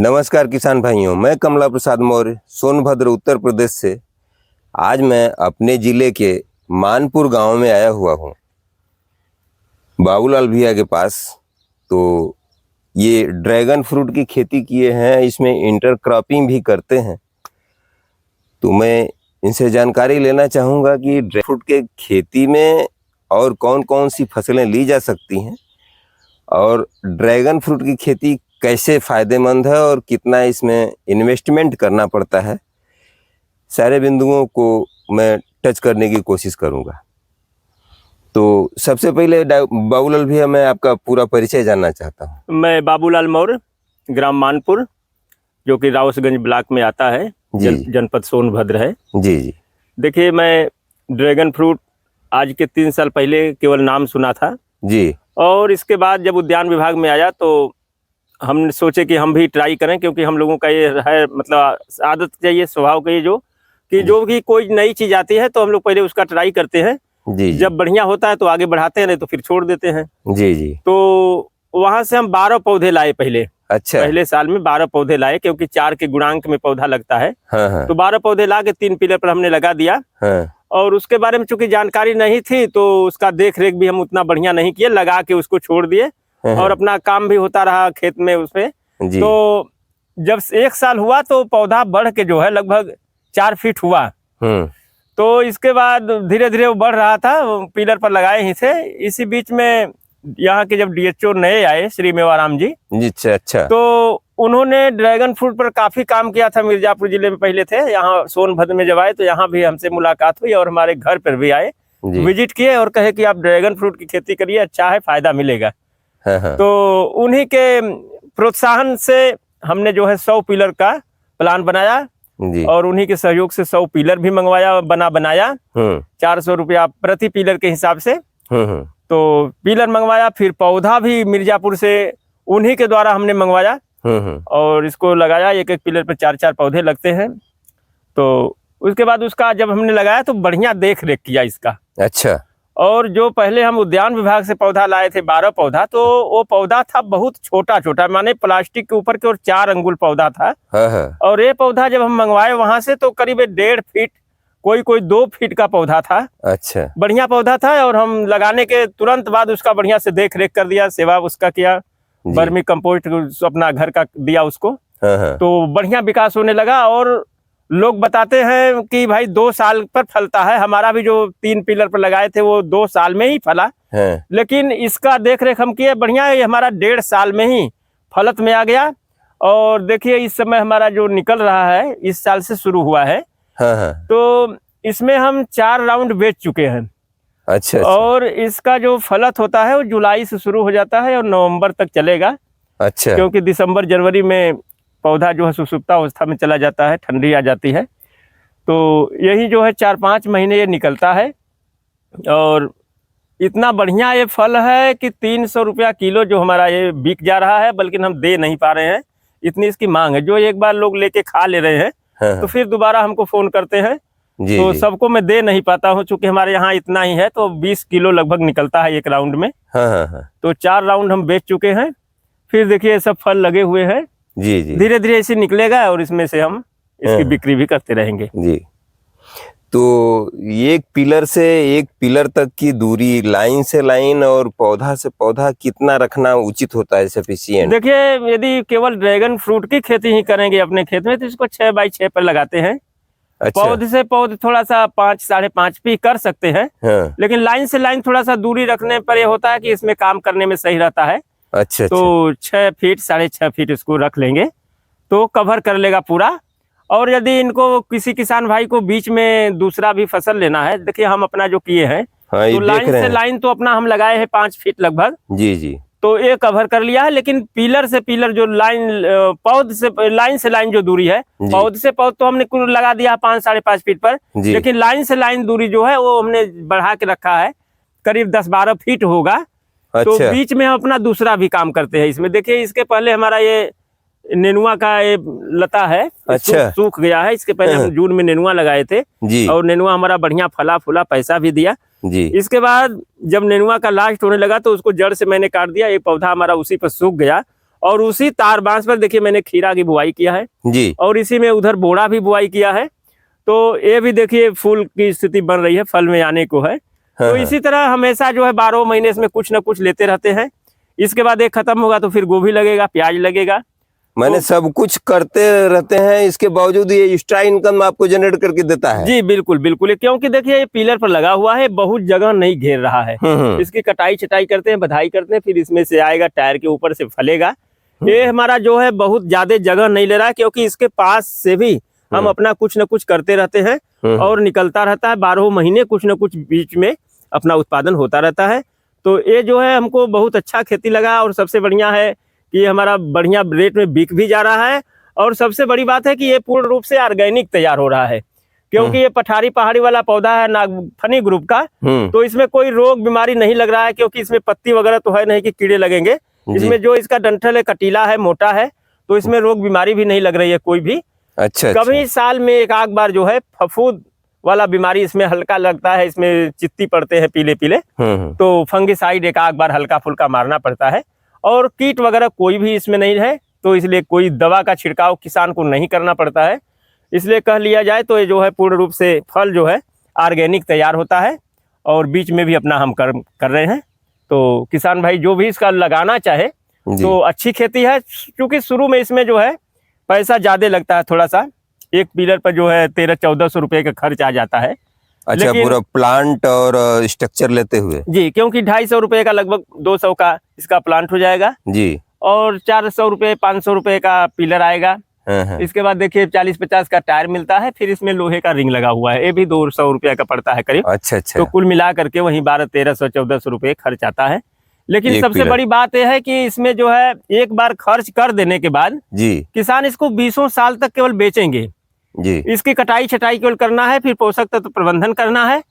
नमस्कार किसान भाइयों, मैं कमला प्रसाद मौर्य सोनभद्र उत्तर प्रदेश से। आज मैं अपने ज़िले के मानपुर गांव में आया हुआ हूं, बाबूलाल भैया के पास। तो ये ड्रैगन फ्रूट की खेती किए हैं, इसमें इंटरक्रॉपिंग भी करते हैं। तो मैं इनसे जानकारी लेना चाहूँगा कि ड्रैगन फ्रूट के खेती में और कौन कौन सी फसलें ली जा सकती हैं और ड्रैगन फ्रूट की खेती कैसे फ़ायदेमंद है और कितना इसमें इन्वेस्टमेंट करना पड़ता है। सारे बिंदुओं को मैं टच करने की कोशिश करूंगा। तो सबसे पहले बाबूलाल भैया, मैं आपका पूरा परिचय जानना चाहता हूं। मैं बाबूलाल मौर्य, ग्राम मानपुर, जो कि रावसगंज ब्लॉक में आता है, जनपद सोनभद्र है। जी जी। देखिए, मैं ड्रैगन फ्रूट आज के 3 साल पहले केवल नाम सुना था जी। और इसके बाद जब उद्यान विभाग में आया तो हमने सोचे कि हम भी ट्राई करें, क्योंकि हम लोगों का ये है, मतलब आदत चाहिए, स्वभाव का ये जो भी कोई नई चीज़ आती है तो हम लोग पहले उसका ट्राई करते हैं। जी। जब बढ़िया होता है तो आगे बढ़ाते हैं, नहीं तो फिर छोड़ देते हैं। जी जी। तो वहाँ से हम 12 पौधे लाए पहले। अच्छा। पहले साल में 12 पौधे लाए, क्योंकि 4 के गुणांक में पौधा लगता है। हाँ। तो 12 पौधे ला के 3 पिलर पर हमने लगा दिया। हाँ। और उसके बारे में चूंकि जानकारी नहीं थी तो उसका देख रेख भी हम उतना बढ़िया नहीं किए, लगा के उसको छोड़ दिए और अपना काम भी होता रहा खेत में उसमें। तो जब 1 साल हुआ तो पौधा बढ़ के जो है लगभग 4 फीट हुआ। तो इसके बाद धीरे धीरे वो बढ़ रहा था, पिलर पर लगाए ही थे। इसी बीच में यहाँ के जब डीएचओ नए आए, श्री मेवाराम जी। अच्छा। तो उन्होंने ड्रैगन फ्रूट पर काफी काम किया था। मिर्जापुर जिले में पहले थे, यहाँ सोनभद्र में जब आए तो यहाँ भी हमसे मुलाकात हुई और हमारे घर पर भी आए, विजिट किए और कहे कि आप ड्रैगन फ्रूट की खेती करिए, अच्छा है, फायदा मिलेगा। तो उन्हीं के प्रोत्साहन से हमने जो है 100 पिलर का प्लान बनाया और उन्हीं के सहयोग से 100 पिलर भी मंगवाया, बनाया 400 रुपया प्रति पिलर के हिसाब से। तो पिलर मंगवाया, फिर पौधा भी मिर्जापुर से उन्हीं के द्वारा हमने मंगवाया और इसको लगाया। एक एक पिलर पर 4-4 पौधे लगते हैं। तो उसके बाद उसका जब हमने लगाया तो बढ़िया देख रेख किया इसका। अच्छा। और जो पहले हम उद्यान विभाग से पौधा लाए थे 12 पौधा, तो वो पौधा था बहुत छोटा, माने प्लास्टिक के ऊपर के और 4 अंगुल पौधा था। और ये पौधा जब हम मंगवाए वहां से तो करीब 1.5 फीट, कोई 2 फीट का पौधा था। अच्छा। बढ़िया पौधा था और हम लगाने के तुरंत बाद उसका बढ़िया से देख रेख कर दिया, सेवा उसका किया, वर्मी कंपोस्ट अपना घर का दिया उसको। तो बढ़िया विकास होने लगा और लोग बताते हैं कि भाई 2 साल पर फलता है। हमारा भी जो 3 पिलर पर लगाए थे वो 2 साल में ही फला, लेकिन इसका देख रेख हम किए बढ़िया, ये हमारा 1.5 साल में ही फलत में आ गया। और देखिए इस समय हमारा जो निकल रहा है, इस साल से शुरू हुआ है। तो इसमें हम 4 राउंड बेच चुके हैं। अच्छा। और इसका जो फलत होता है वो जुलाई से शुरू हो जाता है और नवंबर तक चलेगा। अच्छा। क्योंकि दिसंबर जनवरी में पौधा जो है सुसुप्ता अवस्था में चला जाता है, ठंडी आ जाती है। तो यही जो है 4-5 महीने ये निकलता है और इतना बढ़िया ये फल है कि 300 रुपया किलो जो हमारा ये बिक जा रहा है, बल्कि हम दे नहीं पा रहे हैं, इतनी इसकी मांग है। जो एक बार लोग लेके खा ले रहे हैं तो फिर दोबारा हमको फोन करते हैं। तो सबको मैं दे नहीं पाता हूँ, चूंकि हमारे यहाँ इतना ही है, तो 20 किलो लगभग निकलता है एक राउंड में। तो 4 राउंड हम बेच चुके हैं। फिर देखिए सब फल लगे हुए हैं, धीरे धीरे ऐसे निकलेगा और इसमें से हम इसकी बिक्री भी करते रहेंगे। जी। तो एक पिलर से एक पिलर तक की दूरी, लाइन से लाइन और पौधा से पौधा कितना रखना उचित होता है, सफिशिएंट? देखिए, यदि केवल ड्रैगन फ्रूट की खेती ही करेंगे अपने खेत में तो इसको 6 बाई 6 पर लगाते हैं। अच्छा। पौधे से पौधे थोड़ा सा 5-5.5 भी कर सकते हैं। लेकिन लाइन से लाइन थोड़ा सा दूरी रखने पर यह होता है कि इसमें काम करने में सही रहता है। अच्छा। तो 6 फीट 6.5 फीट इसको रख लेंगे तो कवर कर लेगा पूरा। और यदि इनको किसी किसान भाई को बीच में दूसरा भी फसल लेना है, देखिए हम अपना जो किए हैं, तो लाइन से लाइन तो अपना हम लगाए हैं 5 फीट लगभग। जी। तो ये कवर कर लिया है। लेकिन पिलर से पिलर जो लाइन, पौध से लाइन से लाइन जो दूरी है, पौध से पौध तो हमने कुल लगा दिया 5-5.5 फीट पर, लेकिन लाइन से लाइन दूरी जो है वो हमने बढ़ा के रखा है, करीब 10-12 फीट होगा। अच्छा। तो बीच में हम अपना दूसरा भी काम करते हैं इसमें। देखिए इसके पहले हमारा ये नेनुआ का ये लता है। अच्छा। सूख गया है। इसके पहले हम जून में नेनुआ लगाए थे और नेनुआ हमारा बढ़िया फला फूला, पैसा भी दिया। जी। इसके बाद जब नेनुआ का लास्ट होने लगा तो उसको जड़ से मैंने काट दिया, एक पौधा हमारा उसी पर सूख गया और उसी तार बांस पर देखिए मैंने खीरा की बुआई किया है जी। और इसी में उधर बोड़ा भी बुआई किया है। तो ये भी देखिए फूल की स्थिति बन रही है, फल में आने को है। तो इसी तरह हमेशा जो है 12 महीने इसमें कुछ ना कुछ लेते रहते हैं। इसके बाद एक खत्म होगा तो फिर गोभी लगेगा, प्याज लगेगा। मैंने सब कुछ करते रहते हैं, इसके बावजूद ये एक्स्ट्रा इनकम आपको जनरेट करके देता है। जी बिल्कुल बिल्कुल, क्योंकि देखिए ये पिलर पर लगा हुआ है, बहुत जगह नहीं घेर रहा है। इसकी कटाई छटाई करते हैं, बधाई करते हैं, फिर इसमें से आएगा, टायर के ऊपर से फलेगा। ये हमारा जो है बहुत ज्यादा जगह नहीं ले रहा है, क्योंकि इसके पास से भी हम अपना कुछ न कुछ करते रहते हैं और निकलता रहता है। 12 महीने कुछ न कुछ बीच में अपना उत्पादन होता रहता है। तो ये जो है हमको बहुत अच्छा खेती लगा, और सबसे बढ़िया है कि हमारा बढ़िया रेट में बिक भी जा रहा है। और सबसे बड़ी बात है कि ये पूर्ण रूप से ऑर्गेनिक तैयार हो रहा है, क्योंकि ये पठारी पहाड़ी वाला पौधा है नागफनी ग्रुप का। तो इसमें कोई रोग बीमारी नहीं लग रहा है, क्योंकि इसमें पत्ती वगैरह तो है नहीं कि कीड़े लगेंगे। इसमें जो इसका डंठल है कटीला है, मोटा है, तो इसमें रोग बीमारी भी नहीं लग रही है कोई भी। अच्छा, कभी साल में एक आध बार जो है फफूंद वाला बीमारी इसमें हल्का लगता है, इसमें चित्ती पड़ते हैं पीले पीले, तो फंगिसाइड एक आध बार हल्का फुल्का मारना पड़ता है। और कीट वगैरह कोई भी इसमें नहीं है, तो इसलिए कोई दवा का छिड़काव किसान को नहीं करना पड़ता है। इसलिए कह लिया जाए तो ये जो है पूर्ण रूप से फल जो है ऑर्गेनिक तैयार होता है, और बीच में भी अपना हम कर रहे हैं। तो किसान भाई जो भी इसका लगाना चाहे तो अच्छी खेती है, क्योंकि शुरू में इसमें जो है पैसा ज्यादा लगता है थोड़ा सा। एक पिलर पर जो है 1300-1400 रुपए का खर्च आ जाता है। अच्छा, पूरा प्लांट और स्ट्रक्चर लेते हुए? जी, क्योंकि 250 रुपए का लगभग 200 का इसका प्लांट हो जाएगा जी, और 400 रुपए 500 रुपए का पिलर आएगा। इसके बाद देखिए 40-50 का टायर मिलता है, फिर इसमें लोहे का रिंग लगा हुआ है, ये भी 200 रुपया का पड़ता है करीब। अच्छा। तो कुल मिला करके वहीं 1200-1300-1400 रुपए खर्च आता है। लेकिन सबसे बड़ी बात यह है कि इसमें जो है एक बार खर्च कर देने के बाद जी किसान इसको 20 साल तक केवल बेचेंगे जी। इसकी कटाई छटाई केवल करना है, फिर पोषक तत्व प्रबंधन करना है।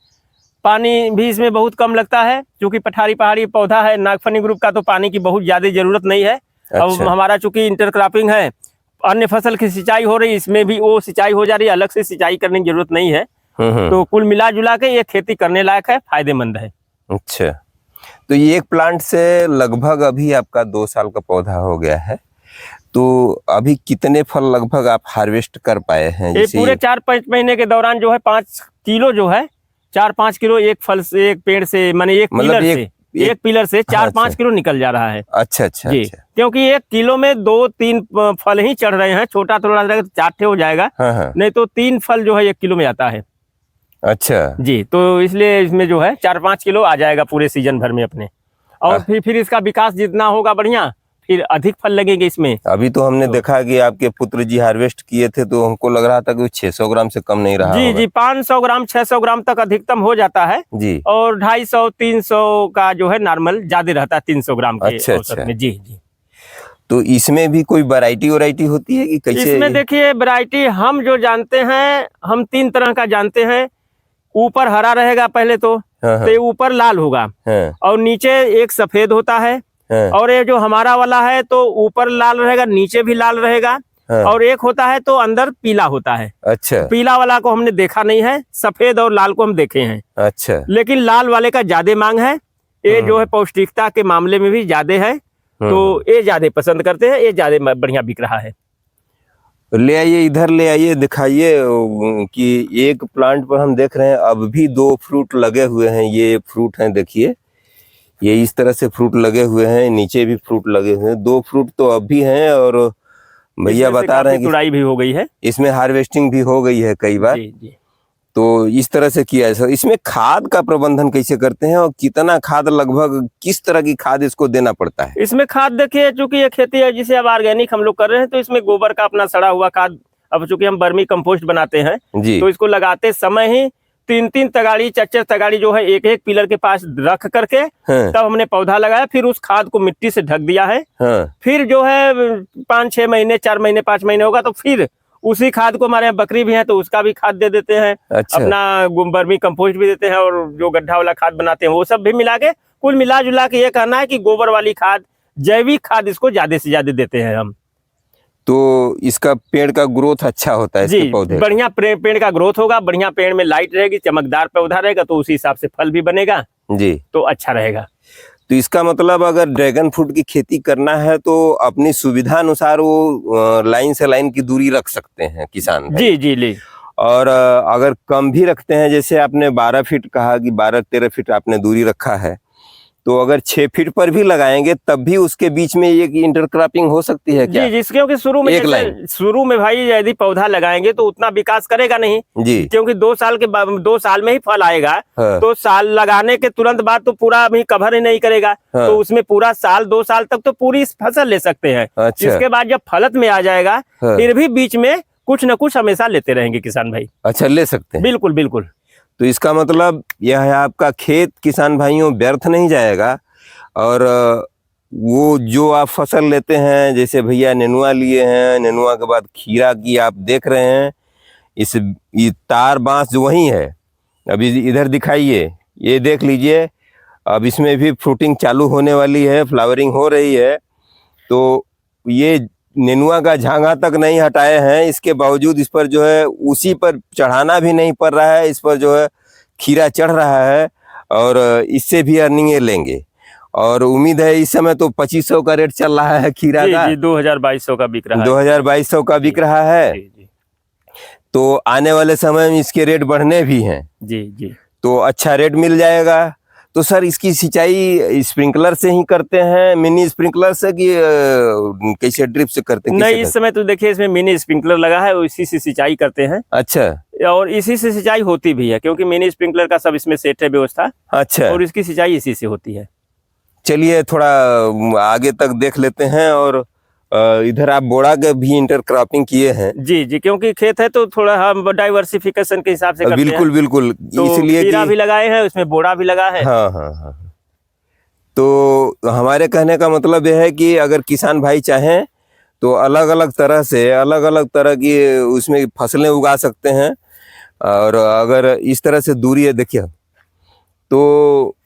पानी भी इसमें बहुत कम लगता है, क्योंकि पठारी पहाड़ी पौधा है नागफनी ग्रुप का, तो पानी की बहुत ज्यादा जरूरत नहीं है। अब हमारा चूंकि इंटरक्रॉपिंग है, अन्य फसल की सिंचाई हो रही, इसमें भी वो सिंचाई हो जा रही है, अलग से सिंचाई करने की जरूरत नहीं है। तो कुल मिला जुला के ये खेती करने लायक है, फायदेमंद है। अच्छा, तो ये एक प्लांट से लगभग अभी आपका 2 साल का पौधा हो गया है, तो अभी कितने फल लगभग आप हार्वेस्ट कर पाए हैं? ये पूरे 4-5 महीने के दौरान जो है 5 किलो जो है 4-5 किलो एक फल से, एक पेड़ से, माने एक पिलर से 4-5 किलो निकल जा रहा है। अच्छा जी, क्योंकि 1 किलो में 2-3 फल ही चढ़ रहे हैं। छोटा थोड़ा रहेगा तो 4 ठे हो जाएगा, नहीं तो 3 फल जो है 1 किलो में आता है। अच्छा जी, तो इसलिए इसमें जो है 4-5 किलो आ जाएगा पूरे सीजन भर में अपने। और फिर इसका विकास जितना होगा बढ़िया, फिर अधिक फल लगेंगे इसमें। अभी तो हमने देखा कि आपके पुत्र जी हार्वेस्ट किए थे, तो हमको लग रहा था कि 600 ग्राम से कम नहीं रहा जी। 500 ग्राम 600 ग्राम तक अधिकतम हो जाता है जी, और 250-300 का जो है नॉर्मल ज्यादा रहता है 300 ग्राम के औसत में जी। तो इसमें भी कोई वैरायटी होती है कि कैसे? इसमें देखिए वैरायटी हम जो जानते हैं, हम 3 तरह का जानते हैं। ऊपर हरा रहेगा पहले तो ऊपर लाल होगा, और नीचे एक सफेद होता है, और ये जो हमारा वाला है तो ऊपर लाल रहेगा, नीचे भी लाल रहेगा, और एक होता है तो अंदर पीला होता है। अच्छा, पीला वाला को हमने देखा नहीं है, सफेद और लाल को हम देखे हैं। अच्छा, लेकिन लाल वाले का ज्यादा मांग है। ये जो है पौष्टिकता के मामले में भी ज्यादा है, तो ये ज्यादा पसंद करते हैं, ये ज्यादा बढ़िया बिक रहा है। ले आइए, इधर ले आइए, दिखाइए कि एक प्लांट पर हम देख रहे हैं अब भी 2 फ्रूट लगे हुए हैं। ये फ्रूट हैं, देखिए, ये इस तरह से फ्रूट लगे हुए हैं, नीचे भी फ्रूट लगे हुए हैं। 2 फ्रूट तो अब भी हैं, और भैया बता रहे हैं कि तुड़ाई भी हो गई है, इसमें हार्वेस्टिंग भी हो गई है कई बार जी। तो इस तरह से किया है। इसमें खाद का प्रबंधन कैसे करते हैं, और कितना खाद, लगभग किस तरह की खाद इसको देना पड़ता है? इसमें खाद देखिए, चूंकि ये खेती है जिसे अब ऑर्गेनिक हम लोग कर रहे हैं, तो इसमें गोबर का अपना सड़ा हुआ खाद, अब चूंकि हम वर्मी कंपोस्ट बनाते हैं जी, तो इसको लगाते समय ही 3-3 तगाड़ी 4-4 तगाड़ी जो है एक पिलर के पास रख करके तब हमने पौधा लगाया। फिर उस खाद को मिट्टी से ढक दिया है। फिर जो है 5-6 महीने, 4 महीने, 5 महीने होगा तो फिर उसी खाद को, हमारे यहाँ बकरी भी है तो उसका भी खाद दे देते हैं। अच्छा। अपना वर्मी कंपोस्ट भी देते हैं, और जो गड्ढा वाला खाद बनाते हैं वो सब भी मिला के, कुल मिला जुला के ये कहना है कि गोबर वाली खाद, जैविक खाद इसको ज्यादा से ज्यादा देते हैं हम। तो इसका पेड़ का ग्रोथ अच्छा होता है जी, बढ़िया पेड़ का ग्रोथ होगा, बढ़िया पेड़ में लाइट रहेगी, चमकदार पौधा रहेगा, तो उसी हिसाब से फल भी बनेगा जी, तो अच्छा रहेगा। तो इसका मतलब अगर ड्रैगन फ्रूट की खेती करना है तो अपनी सुविधा अनुसार वो लाइन से लाइन की दूरी रख सकते हैं किसान भाई। जी जी जी। और अगर कम भी रखते हैं, जैसे आपने 12 फीट कहा कि 12-13 फीट आपने दूरी रखा है, तो अगर 6 फीट पर भी लगाएंगे तब भी उसके बीच में ये इंटरक्रॉपिंग हो सकती है क्या? जी जी, क्योंकि शुरू में एक जैसे लाइन। शुरू में भाई यदि पौधा लगाएंगे तो उतना विकास करेगा नहीं, जी। क्योंकि 2 साल के बाद 2 साल में ही फल आएगा। हाँ। तो साल लगाने के तुरंत बाद तो पूरा अभी कवर ही नहीं करेगा। हाँ। तो उसमें पूरा साल 2 साल तक तो पूरी फसल ले सकते हैं। अच्छा। इसके बाद जब फलत में आ जाएगा, हाँ। फिर भी बीच में कुछ न कुछ हमेशा लेते रहेंगे किसान भाई। अच्छा, ले सकते हैं। बिल्कुल बिल्कुल। तो इसका मतलब यह है आपका खेत किसान भाइयों व्यर्थ नहीं जाएगा। और वो जो आप फसल लेते हैं, जैसे भैया नेनुआ लिए हैं, नेनुआ के बाद खीरा की आप देख रहे हैं, ये तार बांस जो वही है। अभी इधर दिखाइए, ये देख लीजिए, अब इसमें भी फ्रूटिंग चालू होने वाली है, फ्लावरिंग हो रही है। तो ये नेनुआ का झांगा तक नहीं हटाए हैं, इसके बावजूद इस पर जो है उसी पर चढ़ाना भी नहीं पड़ रहा है, इस पर जो है खीरा चढ़ रहा है और इससे भी अर्निंग लेंगे। और उम्मीद है इस समय तो 2500 का रेट चल रहा है खीरा का। जी 2200 का बिक रहा है। 2200 का बिक रहा है। जी जी तो आने वाले समय में इसके रेट बढ़ने भी हैं, जी जी। तो अच्छा रेट मिल जाएगा। तो सर इसकी सिंचाई स्प्रिंकलर से ही करते हैं, मिनी स्प्रिंकलर से कि कैसे ड्रिप से करते हैं? नहीं, इस समय तो देखिए इसमें मिनी स्प्रिंकलर लगा है, इसी से सिंचाई करते हैं। अच्छा। और इसी से सिंचाई होती भी है, क्योंकि मिनी स्प्रिंकलर का सब इसमें सेट है व्यवस्था। अच्छा। और इसकी सिंचाई इसी से होती है। चलिए थोड़ा आगे तक देख लेते हैं। और इधर आप बोड़ा के भी इंटरक्रॉपिंग किए हैं? जी जी, क्योंकि खेत है तो थोड़ा हम डाइवर्सिफिकेशन के हिसाब से करते बिल्कुल हैं। बिल्कुल। तो इसलिए खीरा भी लगाए हैं, उसमें बोड़ा भी लगा है। हाँ हाँ हाँ। तो हमारे कहने का मतलब यह है कि अगर किसान भाई चाहें तो अलग अलग तरह की उसमें फसलें उगा सकते हैं। और अगर इस तरह से दूरी है देखिए, तो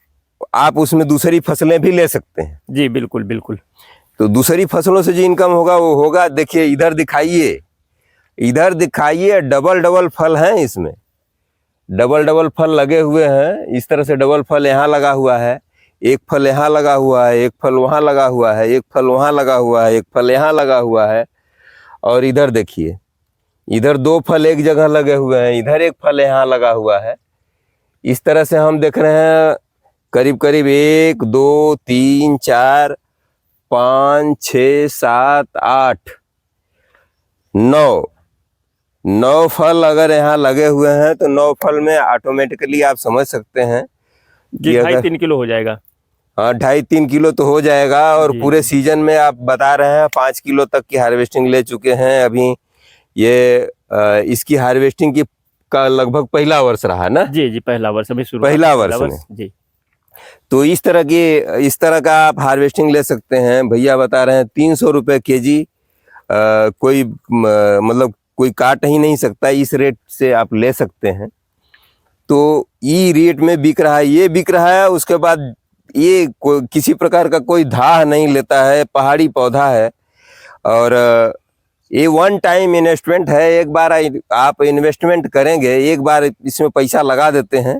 आप उसमें दूसरी फसलें भी ले सकते हैं। जी बिल्कुल बिल्कुल। तो दूसरी फसलों से जो इनकम होगा वो होगा। देखिए इधर दिखाइए, डबल डबल फल हैं इसमें, डबल फल लगे हुए हैं। इस तरह से डबल फल यहाँ लगा हुआ है, एक फल यहाँ लगा हुआ है, एक फल वहाँ लगा हुआ है, एक फल वहाँ लगा हुआ है, एक फल यहाँ लगा हुआ है। और इधर देखिए, इधर 2 फल एक जगह लगे हुए हैं, इधर एक फल यहाँ लगा हुआ है। इस तरह से हम देख रहे हैं करीब करीब 1 2 3 4 5 6 7 8 9 फल अगर यहाँ लगे हुए हैं, तो 9 फल में ऑटोमेटिकली आप समझ सकते हैं जी 2.5-3 किलो हो जाएगा। हाँ 2.5-3 किलो तो हो जाएगा। और पूरे सीजन में आप बता रहे हैं 5 किलो तक की हार्वेस्टिंग ले चुके हैं अभी। ये इसकी हार्वेस्टिंग की का लगभग पहला वर्ष रहा ना? जी जी, पहला वर्ष अभी शुरू। पहला वर्ष में जी। तो इस तरह का आप हार्वेस्टिंग ले सकते हैं। भैया बता रहे हैं 300 रुपये केजी। कोई मतलब कोई काट ही नहीं सकता, इस रेट से आप ले सकते हैं। तो ये रेट में बिक रहा है, ये बिक रहा है। उसके बाद ये किसी प्रकार का कोई धाह नहीं लेता है, पहाड़ी पौधा है। और ये वन टाइम इन्वेस्टमेंट है। एक बार आप इन्वेस्टमेंट करेंगे, एक बार इसमें पैसा लगा देते हैं।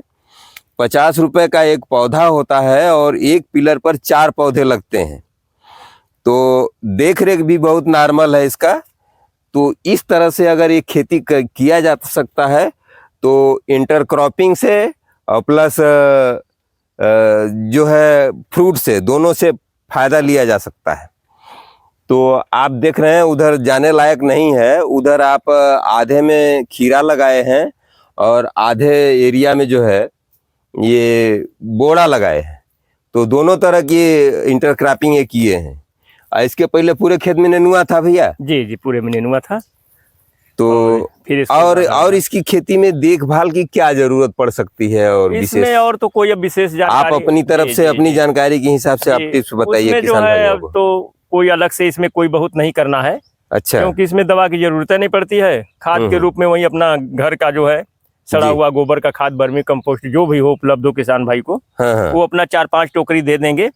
50 रुपए का एक पौधा होता है और एक पिलर पर 4 पौधे लगते हैं। तो देख रेख भी बहुत नॉर्मल है इसका। तो इस तरह से अगर ये खेती किया जा सकता है तो इंटरक्रॉपिंग से और प्लस जो है फ्रूट से, दोनों से फायदा लिया जा सकता है। तो आप देख रहे हैं उधर जाने लायक नहीं है, उधर आप आधे में खीरा लगाए हैं और आधे एरिया में जो है ये बोड़ा लगाए हैं। तो दोनों तरह की इंटरक्रॉपिंग ये किए हैं। इसके पहले पूरे खेत में नेनुआ था भैया? जी जी, पूरे में नेनुआ था। तो फिर और इसकी खेती में देखभाल की क्या जरूरत पड़ सकती है? और इसमें और तो कोई अब विशेष जानकारी आप अपनी तरफ से अपनी जानकारी के हिसाब से आप टिप्स बताइए किसान भाइयों को। तो कोई अलग से इसमें कोई बहुत नहीं करना है। अच्छा। क्योंकि इसमें दवा की जरूरत नहीं पड़ती है। खाद के रूप में वही अपना घर का जो है सड़ा हुआ गोबर का खाद, वर्मी कंपोस्ट जो भी हो उपलब्ध हो किसान भाई को, वो अपना 4-5 टोकरी दे देंगे।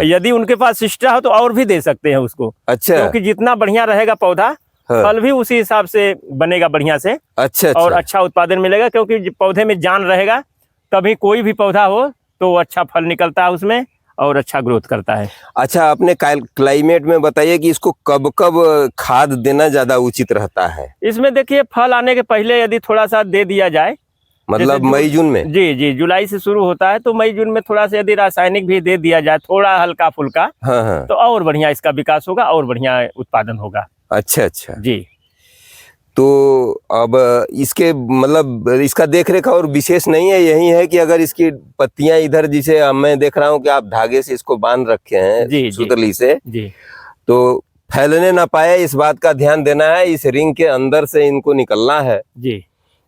यदि उनके पास सिस्टा हो तो और भी दे सकते हैं उसको। अच्छा। क्योंकि जितना बढ़िया रहेगा पौधा, फल भी उसी हिसाब से बनेगा बढ़िया से। अच्छा। और अच्छा उत्पादन मिलेगा, क्योंकि पौधे में जान रहेगा तभी कोई भी पौधा हो तो अच्छा फल निकलता है उसमें और अच्छा ग्रोथ करता है। अच्छा, अपने क्लाइमेट में बताइए कि इसको कब कब खाद देना ज्यादा उचित रहता है? इसमें देखिए फल आने के पहले यदि थोड़ा सा दे दिया जाए, मतलब मई जून में? जी जी, जुलाई से शुरू होता है तो मई जून में थोड़ा सा यदि रासायनिक भी दे दिया जाए, थोड़ा हल्का फुल्का, हाँ हाँ। तो और बढ़िया इसका विकास होगा और बढ़िया उत्पादन होगा। अच्छा अच्छा जी। तो अब इसके मतलब इसका देख रेख और विशेष नहीं है, यही है कि अगर इसकी पत्तियां इधर, जिसे मैं देख रहा हूँ कि आप धागे से इसको बांध रखे हैं जी सुतली से, जी, तो फैलने ना पाए इस बात का ध्यान देना है। इस रिंग के अंदर से इनको निकलना है जी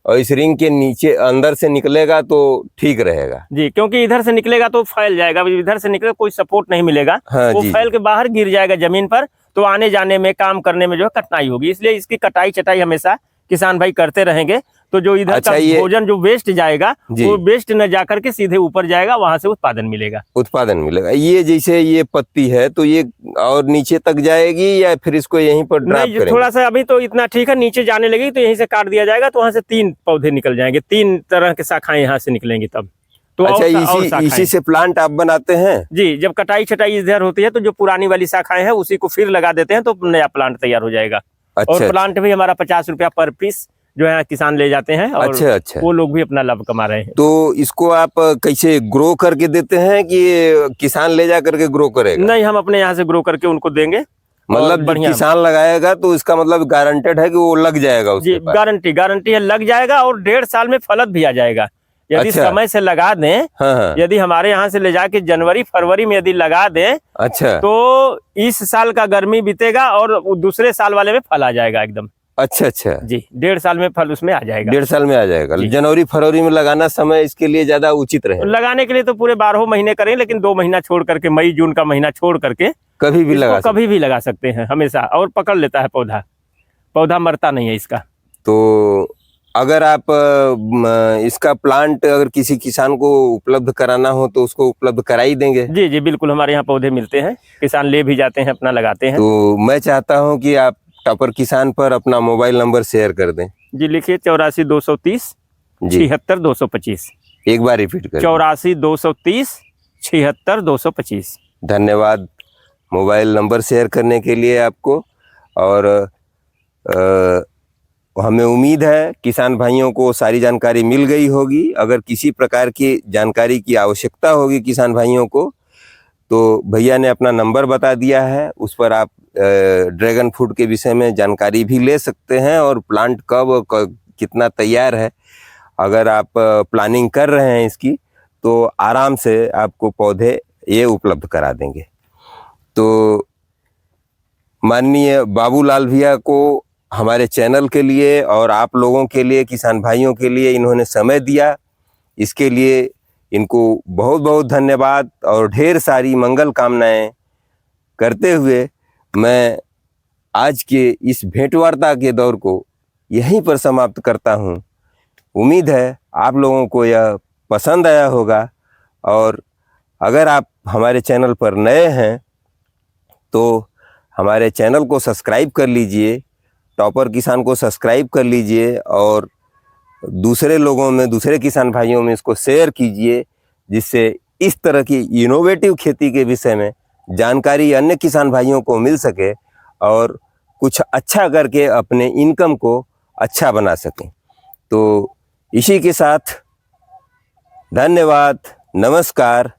और इस रिंग के नीचे अंदर से निकलेगा तो ठीक रहेगा। जी, क्योंकि इधर से निकलेगा तो फैल जाएगा, इधर से निकले कोई सपोर्ट नहीं मिलेगा। हाँ, वो जी, फैल के बाहर गिर जाएगा जमीन पर, तो आने जाने में, काम करने में जो है कठिनाई होगी। इसलिए इसकी कटाई चटाई हमेशा किसान भाई करते रहेंगे, तो जो इधर अच्छा, का भोजन जो वेस्ट जाएगा वो वेस्ट न जाकर के सीधे ऊपर जाएगा, वहां से उत्पादन मिलेगा। उत्पादन मिलेगा। ये जैसे ये पत्ती है तो ये और नीचे तक जाएगी या फिर इसको यहीं पर ड्रॉप करेंगे? थोड़ा सा अभी तो इतना ठीक है, नीचे जाने लगी तो यहीं से काट दिया जाएगा, तो वहां से 3 पौधे निकल जाएंगे, 3 तरह के शाखाएं यहाँ से निकलेंगी तब तो। अच्छा, इसी से प्लांट आप बनाते हैं? जी, जब कटाई छटाई इधर होती है तो जो पुरानी वाली शाखाएं हैं उसी को फिर लगा देते हैं, तो नया प्लांट तैयार हो जाएगा। अच्छा, और प्लांट भी हमारा 50 रुपया पर पीस जो है किसान ले जाते हैं, और अच्छा, वो लोग भी अपना लाभ कमा रहे हैं। तो इसको आप कैसे ग्रो करके देते हैं कि किसान ले जा करके ग्रो करेगा? नहीं, हम अपने यहाँ से ग्रो करके उनको देंगे। मतलब जो किसान लगाएगा तो इसका मतलब गारंटेड है कि वो लग जाएगा उसके पास? गारंटी है, लग जाएगा और 1.5 साल में फलत भी आ जाएगा यदि अच्छा। समय से लगा दें। हाँ। यदि हमारे यहाँ से ले जाके जनवरी फरवरी में यदि लगा दें, अच्छा, तो इस साल का गर्मी बीतेगा और दूसरे साल वाले में फल आ जाएगा एकदम। अच्छा अच्छा जी, 1.5 साल में फल उसमें आ जाएगा। 1.5 साल में आ जाएगा। जनवरी फरवरी में लगाना समय इसके लिए ज्यादा उचित रहे? लगाने के लिए तो पूरे 12 महीने करें, लेकिन 2 महीना छोड़ करके, मई जून का महीना छोड़ करके कभी भी लगा सकते हैं हमेशा, और पकड़ लेता है पौधा मरता नहीं है इसका। तो अगर आप इसका प्लांट अगर किसी किसान को उपलब्ध कराना हो तो उसको उपलब्ध करा ही देंगे? जी जी, बिल्कुल, हमारे यहाँ पौधे मिलते हैं, किसान ले भी जाते हैं, अपना लगाते हैं। तो मैं चाहता हूँ कि आप टॉपर किसान पर अपना मोबाइल नंबर शेयर कर दें। जी, लिखिए 84 230 76 225। एक बार रिपीट करें। 84 230 76 225। धन्यवाद मोबाइल नंबर शेयर करने के लिए आपको। और हमें उम्मीद है किसान भाइयों को सारी जानकारी मिल गई होगी। अगर किसी प्रकार की जानकारी की आवश्यकता होगी किसान भाइयों को, तो भैया ने अपना नंबर बता दिया है, उस पर आप ड्रैगन फ्रूट के विषय में जानकारी भी ले सकते हैं, और प्लांट कब कितना तैयार है, अगर आप प्लानिंग कर रहे हैं इसकी, तो आराम से आपको पौधे ये उपलब्ध करा देंगे। तो माननीय बाबूलाल भैया को हमारे चैनल के लिए और आप लोगों के लिए, किसान भाइयों के लिए इन्होंने समय दिया, इसके लिए इनको बहुत बहुत धन्यवाद और ढेर सारी मंगल कामनाएं करते हुए मैं आज के इस भेंटवार्ता के दौर को यहीं पर समाप्त करता हूं। उम्मीद है आप लोगों को यह पसंद आया होगा, और अगर आप हमारे चैनल पर नए हैं तो हमारे चैनल को सब्सक्राइब कर लीजिए, टॉपर किसान को सब्सक्राइब कर लीजिए, और दूसरे लोगों में, दूसरे किसान भाइयों में इसको शेयर कीजिए, जिससे इस तरह की इनोवेटिव खेती के विषय में जानकारी अन्य किसान भाइयों को मिल सके और कुछ अच्छा करके अपने इनकम को अच्छा बना सकें। तो इसी के साथ धन्यवाद, नमस्कार,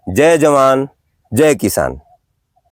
जय जवान जय किसान।